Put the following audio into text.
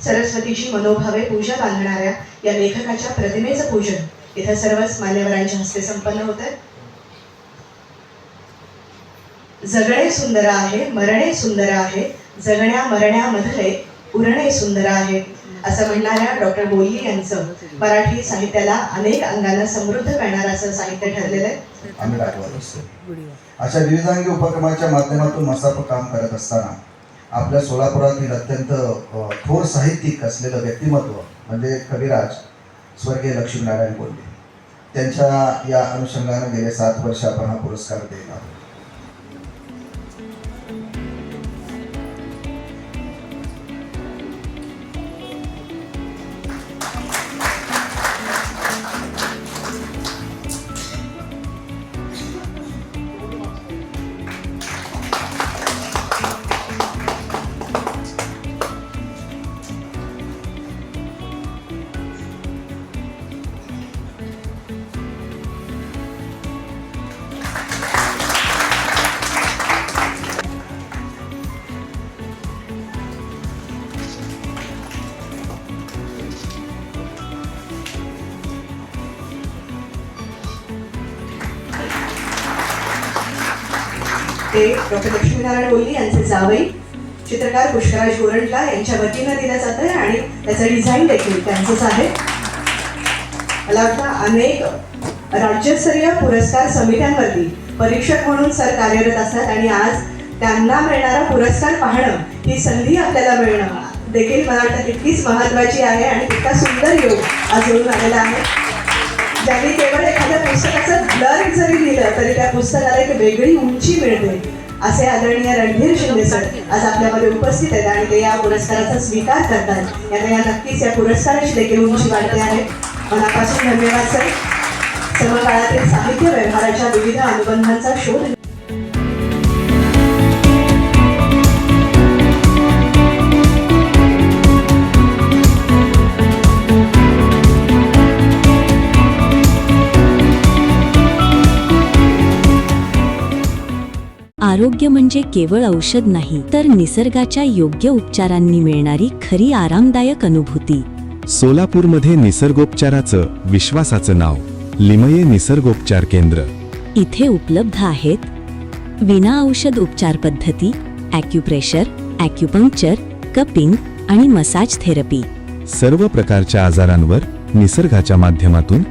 सरस्वतीची मनोभावे पूजा बांधणाऱ्या या लेखकाच्या प्रतिमेचं पूजन इथं सर्वच मान्यवरांच्या हस्ते संपन्न होत आहे. जगणे सुंदर आहे, मरणे सुंदर आहे, जगण्या मरण्यामधले उरणे सुंदर आहे असं म्हणणाऱ्या डॉक्टर बोल्ली यांचं मराठी साहित्याला अनेक अंगांना समृद्ध करणारं असं साहित्य ठरलेलं आहे. आम्ही राखवत असतो. अशा विविधांगी उपक्रमाच्या माध्यमातून मसाप काम करत असताना आपल्या सोलापुरातील अत्यंत थोर साहित्यिक असलेलं व्यक्तिमत्व म्हणजे कविराज स्वर्गीय लक्ष्मीनारायण बोल्ले, त्यांच्या या अनुषंगाने गेले 7 वर्ष आपण हा पुरस्कार देत आहोत. ते डॉक्टर लक्ष्मीनारायण बोल्ली यांचे जावई चित्रकार पुष्कराज गोरंटला यांच्या वतीनं दिलं जातं आणि त्याचं डिझाईन देखील त्यांचंच आहे. मला वाटतं अनेक राज्यस्तरीय पुरस्कार समित्यांवरती परीक्षक म्हणून सर कार्यरत असतात आणि आज त्यांना मिळणारा पुरस्कार पाहणं ही संधी आपल्याला मिळणं देखील मला वाटतं तितकीच महत्त्वाची आहे आणि तितका सुंदर योग आज येऊन आलेला आहे. ज्यांनी केवळ एखाद्या पुस्तकाचं ब्लर्ब जरी लिहिलं तरी त्या पुस्तकाला एक वेगळी उंची मिळते असे आदरणीय रणधीर शिंदे सर आज आपल्यामध्ये उपस्थित आहेत आणि ते या पुरस्काराचा स्वीकार करतात. यांना या नक्कीच या पुरस्काराची देखील उंची वाढते आहे. मनापासून धन्यवाद सर. समकाळातील साहित्य व्यवहाराच्या विविध अनुबंधांचा शोध आरोग्य म्हणजे केवळ औषध नाही तर निसर्गाच्या योग्य उपचारांनी मिळणारी खरी आरामदायक अनुभूती. सोलापूरमध्ये निसर्गोपचाराचं विश्वासाचं नाव लिमये निसर्गोपचार केंद्र. इथे उपलब्ध आहेत विना औषध उपचार पद्धती, ॲक्युप्रेशर, ॲक्युपंक्चर, कपिंग आणि मसाज थेरपी. सर्व प्रकारच्या आजारांवर निसर्गाच्या माध्यमातून